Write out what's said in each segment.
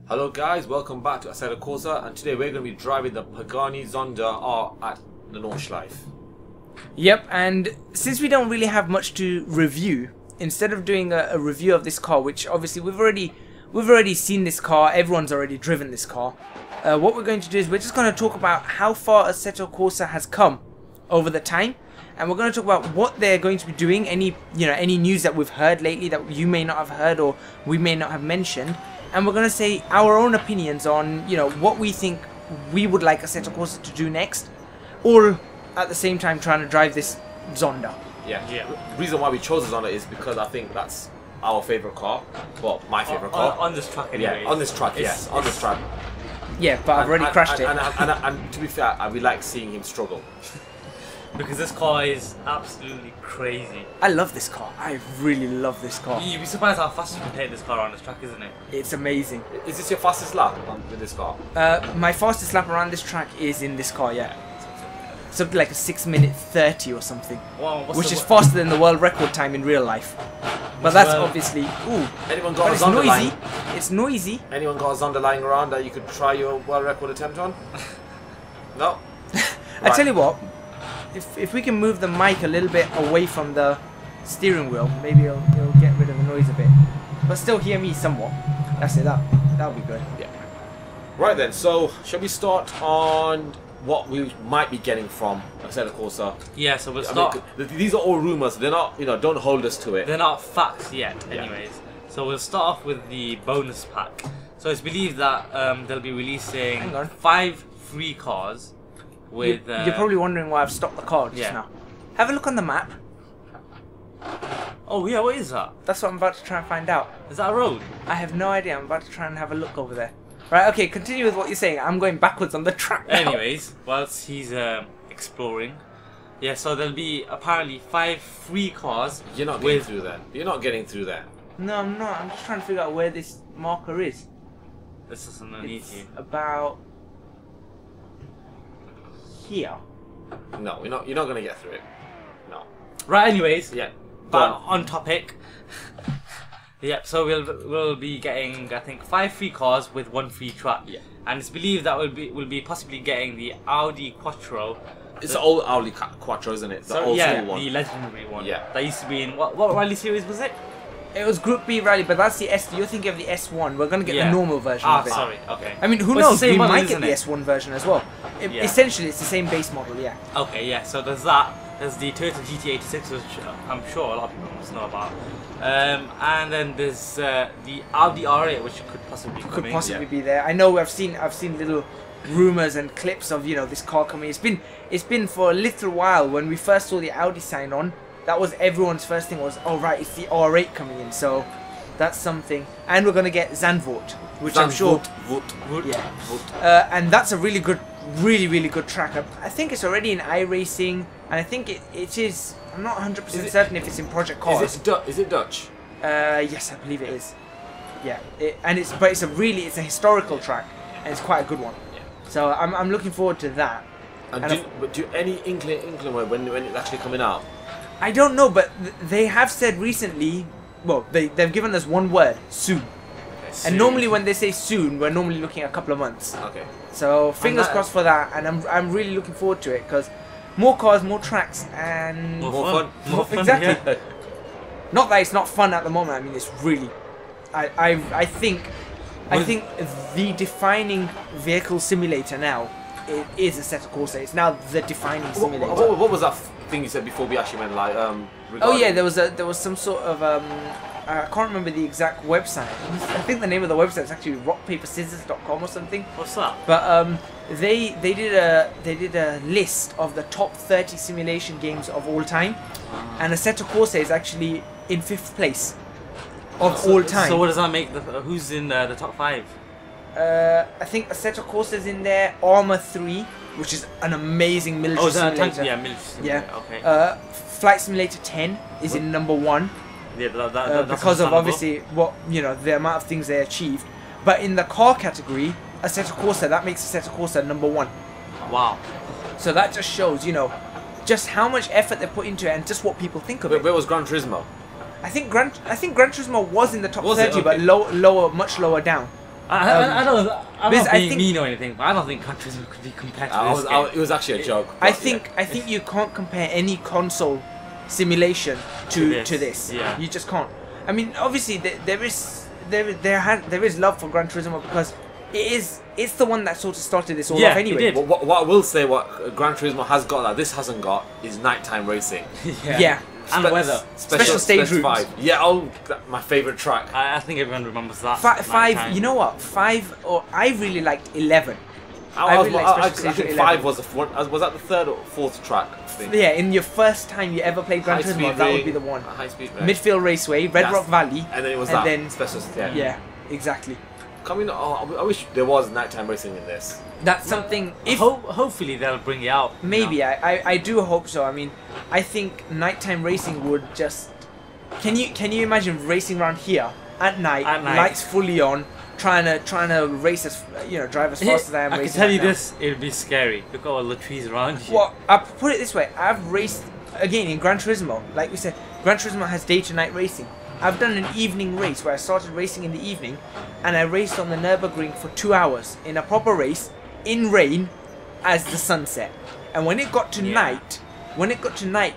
Hello guys, welcome back to Assetto Corsa, and today we're going to be driving the Pagani Zonda R at the Nordschleife. Yep, and since we don't really have much to review, instead of doing a review of this car, which obviously we've already seen this car, everyone's already driven this car, what we're going to do is we're just going to talk about how far Assetto Corsa has come over the time, and we're going to talk about what they're going to be doing, any news that we've heard lately that you may not have heard or we may not have mentioned. And we're going to say our own opinions on, what we think we would like Assetto Corsa to do next. All at the same time trying to drive this Zonda. Yeah. The reason why we chose the Zonda is because I think that's our favourite car. Well, my favourite car. On this track anyway. Yeah, on this track, yes. On this track. Yeah, but I've already crashed it. And to be fair, I really like seeing him struggle. Because this car is absolutely crazy. I love this car. I really love this car. You'd be surprised how fast you can take this car on this track, isn't it? It's amazing. Is this your fastest lap with this car? My fastest lap around this track is in this car, yeah. Something like a 6:30 or something. Wow, which is faster than the world record time in real life. But that's obviously... Ooh. Anyone got but a Zonda noisy. lying? It's noisy. Anyone got a Zonda lying around that you could try your world record attempt on? No? I tell you what. If we can move the mic a little bit away from the steering wheel, maybe it'll get rid of the noise a bit. But still hear me somewhat. That's it, that'll be good. Yeah. Right then, so shall we start on what we might be getting from Assetto Corsa? Yeah, so we'll start... these are all rumours, they're not, don't hold us to it. They're not facts yet, anyways. Yeah. So we'll start off with the bonus pack. So it's believed that they'll be releasing 5 free cars. With, you're probably wondering why I've stopped the car just now. Have a look on the map. Oh yeah, what is that? That's what I'm about to try and find out. Is that a road? I have no idea. I'm about to try and have a look over there. Right, okay, continue with what you're saying. I'm going backwards on the track now. Anyways, whilst he's exploring. Yeah, so there'll be apparently 5 free cars. You're not getting through there. You're not getting through there. No, I'm not. I'm just trying to figure out where this marker is. This is underneath you. About... here. No, you're not going to get through it. No. Right, anyways. Yeah. But on topic. Yep, so we'll be getting, I think, 5 free cars with 1 free track. Yeah. And it's believed that we'll be possibly getting the Audi Quattro. It's the old Audi Quattro, isn't it? The old school one. The legendary one. Yeah. That used to be in what rally series was it? It was Group B rally, but that's the S. You're thinking of the S1. We're gonna get the normal version of it. Sorry. Okay. I mean, who knows? We might get the S1 version as well. Essentially, it's the same base model. Yeah. Okay. Yeah. So there's that. There's the Toyota GT86, which I'm sure a lot of people must know about. And then there's the Audi R8, which could possibly be there. I know. I've seen little rumors and clips of this car coming. It's been for a little while. When we first saw the Audi sign on, that was everyone's first thing was, oh right, it's the R8 coming in. So that's something. And we're gonna get Zandvoort, which I'm sure. Yeah. And that's a really good, really good track. I think it's already in iRacing, and I think it is. I'm not 100% certain if it's in Project Cars. Is it Dutch? Yes, I believe it is. Yeah, but it's a historical track, and it's quite a good one. Yeah. So I'm looking forward to that. But do any inkling when it's actually coming out? I don't know, but they have said recently. Well, they've given us one word: soon. Okay, and normally when they say soon, we're normally looking at a couple of months. Okay. So fingers crossed for that, and I'm really looking forward to it because more cars, more tracks, and more fun. Exactly. Yeah. Not that it's not fun at the moment. I mean, it's really. I think the defining vehicle simulator now is Assetto Corsa. It's now the defining simulator. What was that thing you said before we actually went like? Oh yeah, there was some sort of I can't remember the exact website. I think the name of the website is actually rockpaperscissors.com or something. What's that? But they did a list of the top 30 simulation games of all time, and Assetto Corsa is actually in 5th place of all time. So what does that make? Who's in the top 5? I think Assetto Corsa is in there. Arma 3, which is an amazing military simulator. Military simulator. Yeah. Okay. Flight Simulator 10 is in number 1. Yeah, that's because of obviously what the amount of things they achieved. But in the car category, Assetto Corsa, that makes Assetto Corsa number 1. Wow. So that just shows, just how much effort they put into it and just what people think of it. Where was Gran Turismo? I think Gran Turismo was in the top 30, but lower, much lower down. I don't Biz, I being think- mean or anything, but I don't think Gran Turismo could be compared to this It was actually a joke. I but think you can't compare any console simulation to this. Yeah. You just can't. I mean, obviously there is love for Gran Turismo because it's the one that sort of started this all Yeah, off it anyway. did. What I will say, what Gran Turismo has got that this hasn't got is nighttime racing. Yeah. And weather. Special stage rooms. 5. Yeah, my favorite track. I think everyone remembers that. Five. nighttime. You know what? 5. Or I really liked 11. I really like I Special Stage think 11. 5 was the one. Was that the third or fourth track? I think. Yeah, in your first time you ever played Gran High Turismo, speed that would ring, be the one. High speed. Midfield Raceway, Red That's- Rock Valley, And then it was and that then special. yeah, exactly. Coming. I wish there was nighttime racing in this. That's something. If Hopefully they'll bring it out. maybe I do hope so. I mean, I think nighttime racing would just. Can you imagine racing around here at night, lights fully on, trying to race as drive as fast as I am. I can racing tell right you now. this, it'll be scary. Look at all the trees around you. Well, I put it this way: I've raced again in Gran Turismo. Like we said, Gran Turismo has day to night racing. I've done an evening race where I started racing in the evening, and I raced on the Nürburgring for 2 hours in a proper race in rain, as the sun set. And when it got to night,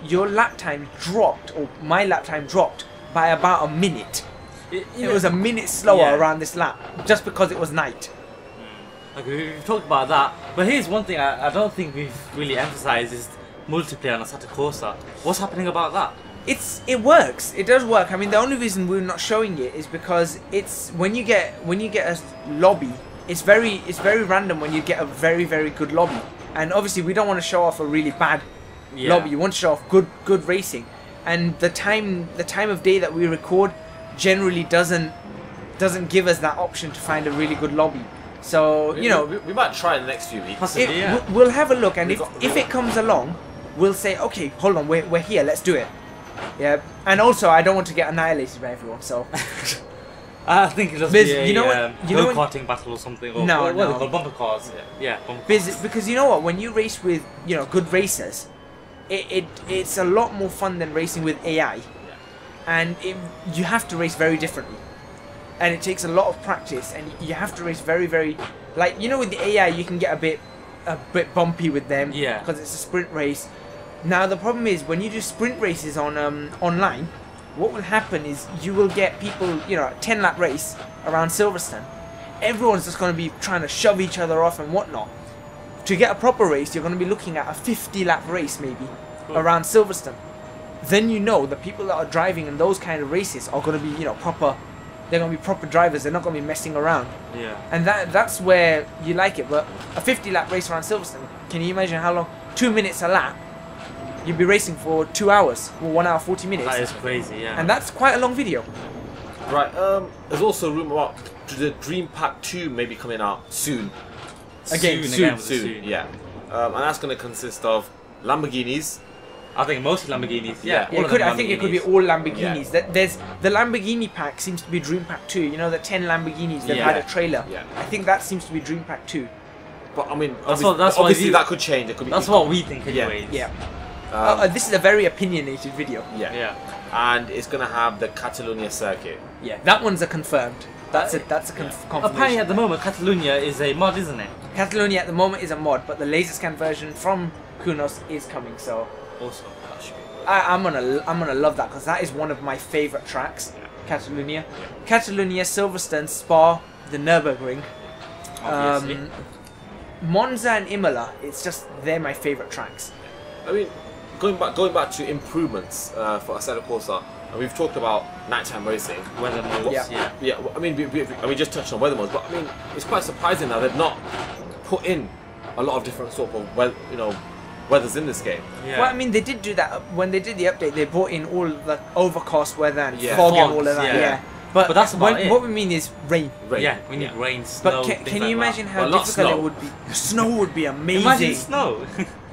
your lap time dropped, or my lap time dropped by about a minute. It was a minute slower around this lap just because it was night. Like we've talked about that, but here's one thing I don't think we've really emphasized is multiplayer on Assetto Corsa. What's happening about that? It works. It does work. I mean, the only reason we're not showing it is because it's when you get a lobby, it's very random when you get a very good lobby. And obviously, we don't want to show off a really bad lobby. You want to show off good racing. And the time of day that we record generally doesn't give us that option to find a really good lobby. So we might try in the next few weeks. Possibly, we'll have a look, and if it comes along, we'll say, okay, hold on, we're here, let's do it. Yeah, and also I don't want to get annihilated by everyone, so. I think it'll Biz, be a go-karting battle or something. Or No, what no. are they called? Bumper cars. Yeah, bumper cars. Because you know what, when you race with good racers, it's a lot more fun than racing with AI, and you have to race very differently, and it takes a lot of practice, and you have to race very like with the AI you can get a bit bumpy with them because it's a sprint race. Now the problem is when you do sprint races on online, what will happen is you will get people, 10-lap race around Silverstone. Everyone's just going to be trying to shove each other off and whatnot. To get a proper race, you're going to be looking at a 50-lap race maybe around Silverstone. Then the people that are driving in those kind of races are going to be, proper. They're going to be proper drivers. They're not going to be messing around. Yeah. And that's where you like it. But a 50-lap race around Silverstone, can you imagine how long? 2 minutes a lap. You'd be racing for 2 hours, or 1 hour 40 minutes. That is crazy, yeah. And that's quite a long video. Right. There's also a rumor about the Dream Pack 2 maybe coming out soon. Soon. Yeah. And that's going to consist of Lamborghinis. I think mostly Lamborghinis. Yeah, Yeah, I think it could be all Lamborghinis. Yeah. There's the Lamborghini pack seems to be Dream Pack 2. The 10 Lamborghinis. They've had a trailer. Yeah. I think that seems to be Dream Pack 2. But I mean, That's obviously that could change. It could be. That's what we think, anyways. Yeah. This is a very opinionated video. Yeah. And it's going to have the Catalonia circuit. Yeah, that one's a confirmed. That's a confirmation. Apparently, at the moment, Catalonia is a mod, isn't it? Catalonia at the moment is a mod, but the laser scan version from Kunos is coming. So Also, that should be. I'm gonna love that because that is one of my favorite tracks. Catalonia, Catalonia, Silverstone, Spa, the Nürburgring, Obviously. Monza and Imola. It's just they're my favorite tracks. I mean, going back to improvements for Assetto Corsa, and we've talked about nighttime racing. Weather modes, Yeah. Yeah, I mean, we just touched on weather modes, but I mean, it's quite surprising that they've not put in a lot of different sort of weathers in this game. Yeah. Well, I mean, they did do that when they did the update. They brought in all the overcast weather and Yeah. fog and Fogs, all of that. yeah. Yeah, but that's about it. What we mean is rain. Rain. Yeah, we need rain, snow. But things can like you that. imagine how Well, not difficult snow. it would be? Snow would be amazing. Imagine snow.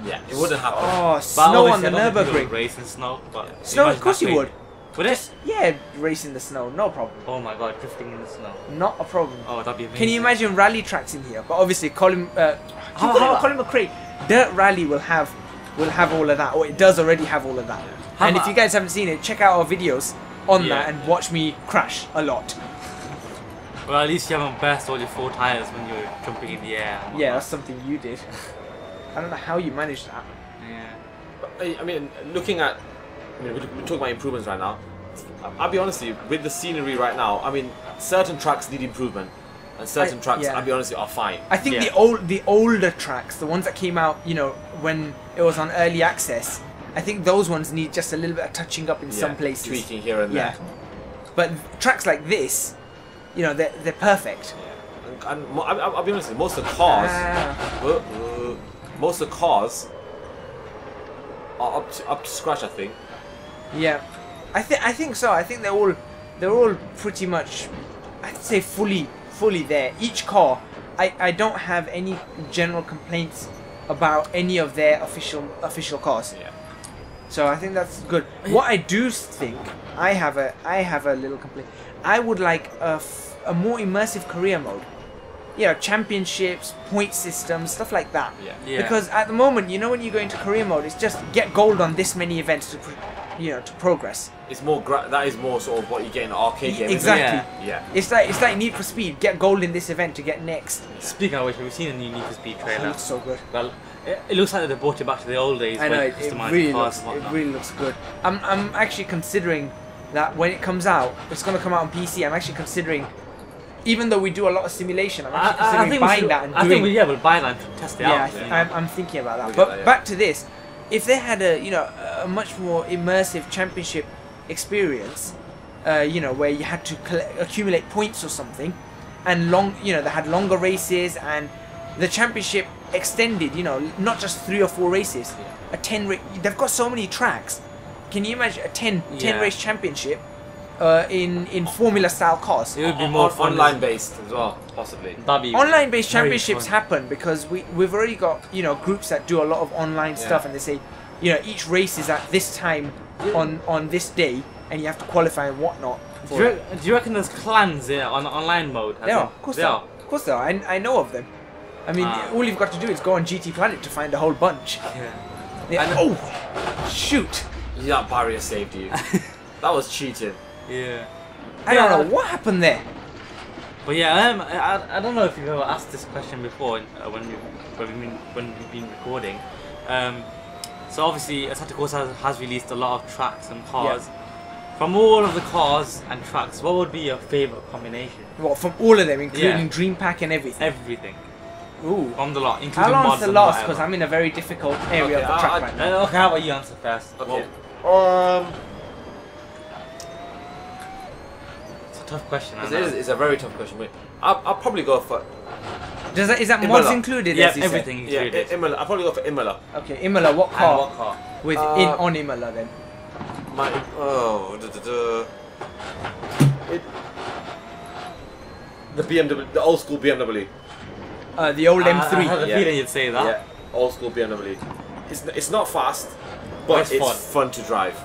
Yeah, it wouldn't happen. Oh, But snow obviously, on the I don't think people Nürburgring. race in snow, but Snow, imagine of course that you rain. would. Would it? Yeah, race in the snow, no problem. Oh my god, drifting in the snow. Not a problem. Oh, that'd be amazing. Can you imagine rally tracks in here? But obviously, Colin How- McRae, Dirt Rally will have all of that, or it does already have all of that. How And if about- you guys haven't seen it, check out our videos on Yeah. that and watch me crash a lot. Well, at least you haven't burst all your 4 tires when you were jumping in the air. and Yeah, whatnot. that's something you did. I don't know how you managed that. Yeah. But, I mean, looking at, I mean, we're talking about improvements right now. I'll be honest with you, with the scenery right now, I mean, certain tracks need improvement, and certain tracks, yeah. I'll be honest with you, are fine. I think Yeah. the older tracks, the ones that came out, you know, when it was on early access, I think those ones need just a little bit of touching up in some places. Tweaking here and Yeah. there. But tracks like this, you know, they're perfect. Yeah. And I'll be honest with you, most of the cars, most of the cars are up to scratch, I think. Yeah, I think so. I think they're all pretty much, I'd say fully there. Each car, I don't have any general complaints about any of their official cars. Yeah. So I think that's good. What I do think, I have a little complaint. I would like a more immersive career mode. You know, championships, point systems, stuff like that. Yeah. Yeah. Because at the moment, you know, when you go into career mode, it's just get gold on this many events to, to progress. It's more that is more sort of what you get in an arcade game. Exactly. Isn't it? Yeah. It's like Need for Speed. Get gold in this event to get next. Speaking of which, have you seen the new Need for Speed It trailer? looks so good. Well, it looks like they brought it back to the old days. I know where it, you it customise really the cars looks. and It whatnot. really looks good. I'm actually considering that when it comes out, it's gonna come out on PC. I'm actually considering, even though we do a lot of simulation, I'm actually considering buying that and I doing. think we'll buy that and test it Yeah, out. I'm thinking about that. We'll But get that, yeah. back to this, if they had a much more immersive championship experience, where you had to accumulate points or something, and they had longer races and the championship extended. Not just 3 or 4 races, a 10. They've got so many tracks. Can you imagine a 10 race championship in Formula style cars? It would be more fun. Online based as well, possibly. That'd be Online based very championships fun. happen because we've already got groups that do a lot of online stuff, and they say each race is at this time on this day, and you have to qualify and whatnot. Do you reckon there's clans on online mode? They are, of course they are. Of course they are. I know of them. I mean, all you've got to do is go on GT Planet to find a whole bunch. Yeah. Oh, shoot! Yeah, that barrier saved you. That was cheating. Yeah. I don't know what happened there. But yeah, I don't know if you've ever asked this question before when we've been recording. So obviously, Assetto Corsa has released a lot of tracks and cars. From all of the cars and tracks, what would be your favourite combination? What, from all of them, including Yeah. Dream Pack and everything? Everything. Ooh. From the lot, How including long's mods the and last? whatever. Because I'm in a very difficult area Okay, of the track right now. Okay, how about you answer first? Okay. Well, it's a tough question. I know. It's a very tough question. Wait, I'll probably go for Is that Imola. mods included? Yeah, as you said? everything included. Imola. I'll probably go for Imola. Okay, Imola, what And car? what car? With on Imola then. The BMW, the old school BMW. The old I M3. had a Yeah. feeling you'd say that. Yeah, old school BMW. It's not fast, but It's it's fun to drive.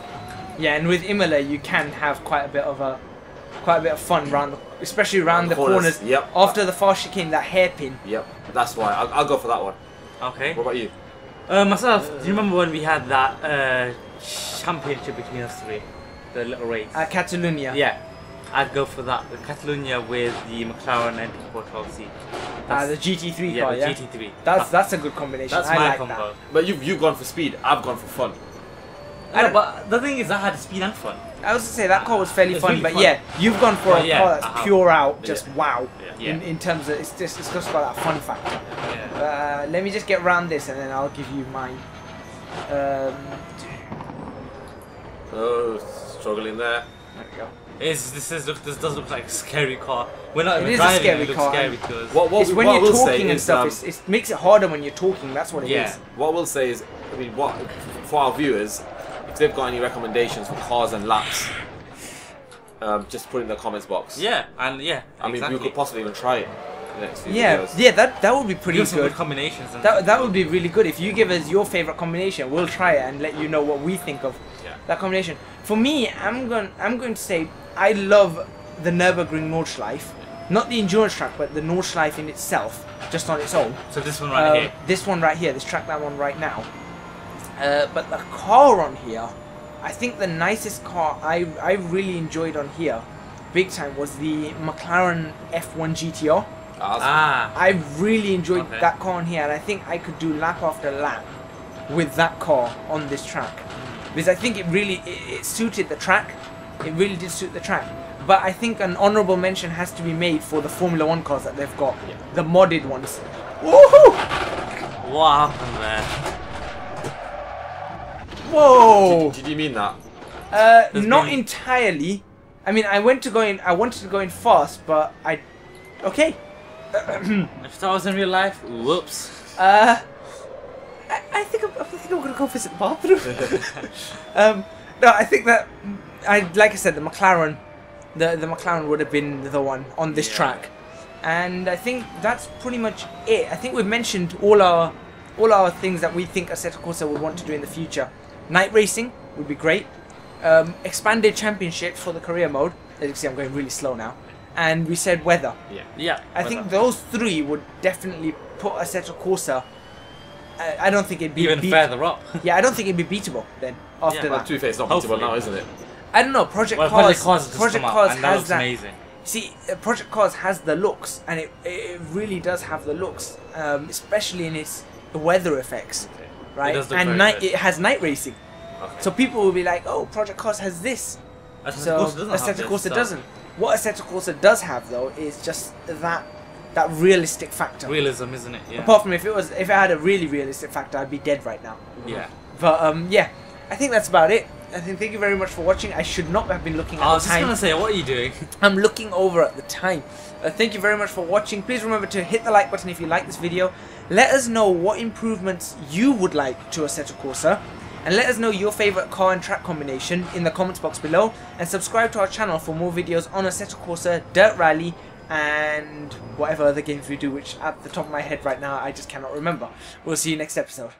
Yeah, and with Imola you can have quite a bit of fun especially around the corners. Yep. After the fast chicane, that hairpin. Yep, that's why I'll go for that one. Okay. What about you? Myself, do you remember when we had that championship between us three? The little race? Catalonia. Yeah. I'd go for that. The Catalonia with the McLaren MP412C. The GT3 Yeah, car, the yeah? GT3. That's a good combination. That's I my like combo. that. But you've gone for speed. I've gone for fun. No, but the thing is, I had speed and fun. I was to say that car was fairly It's fun, really but fun. yeah, you've gone for a Yeah, car that's pure out, just Yeah. wow. Yeah. In terms of it's just got that fun factor. Yeah. Let me just get around this and then I'll give you mine. Oh, struggling there. There we go. This does look like a scary car. We're not It even is a driving, scary it looks car, scary to us. It's when what you're we'll say talking and is, stuff. It makes it harder when you're talking. That's what it is. Yeah. What we'll say is, I mean, what for our viewers, if they've got any recommendations for cars and laps, just put it in the comments box. Yeah, and yeah, I mean, exactly. we could possibly even try it in the next few Yeah, videos. yeah. That would be pretty Give some good. good combinations. And That would be really good if you give us your favorite combination. We'll try it and let you know what we think of Yeah. that combination. For me, I'm going to say I love the Nürburgring Nordschleife, not the endurance track, but the Nordschleife in itself, just on its own. So this one right here. This one right here, this track that one right now. But the car on here, I think the nicest car I really enjoyed on here big time was the McLaren F1 GTR. Ah, I really enjoyed Okay. that car on here, and I think I could do lap after lap with that car on this track, because I think it suited the track. It really did suit the track. But I think an honourable mention has to be made for the Formula 1 cars that they've got, Yeah. the modded ones. Woohoo! What happened there? Whoa! did you mean that? Not been- entirely. I mean, I wanted to go in fast, but okay. If that was in real life, whoops. I think I'm gonna go visit the bathroom. No, I think that like I said, the McLaren would have been the one on this Yeah. track, and I think that's pretty much it. I think we've mentioned all our things that we think Assetto Corsa would want to do in the future. Night racing would be great. Expanded championship for the career mode. As you can see, I'm going really slow now. And we said weather. Yeah. I think those three would definitely put Assetto Corsa. I don't think it'd be even further up. Yeah, I don't think it'd be beatable then after Yeah, Well, that. to be fair, it's not Hopefully. beatable now, isn't it? I don't know. Project Well, Cars. Project Cars has just Project come Cars out, and that has looks that. amazing. See, Project Cars has the looks, and it really does have the looks, especially in its weather effects, right? does look And very good. it has night racing, Okay. so people will be like, "Oh, Project Cars has this." Assetto So Corsa doesn't have Assetto this, Corsa so doesn't. What Assetto Corsa does have though is just that realistic factor. Realism, isn't it? Yeah. Apart from if it had a really realistic factor, I'd be dead right now. Yeah. But yeah, I think that's about it. I think thank you very much for watching. I should not have been looking at I was the just time. gonna say, what are you doing? I'm looking over at the time. Thank you very much for watching. Please remember to hit the like button if you like this video. Let us know what improvements you would like to Assetto Corsa. And let us know your favourite car and track combination in the comments box below. And subscribe to our channel for more videos on Assetto Corsa, Dirt Rally, and whatever other games we do, which at the top of my head right now I just cannot remember. We'll see you next episode.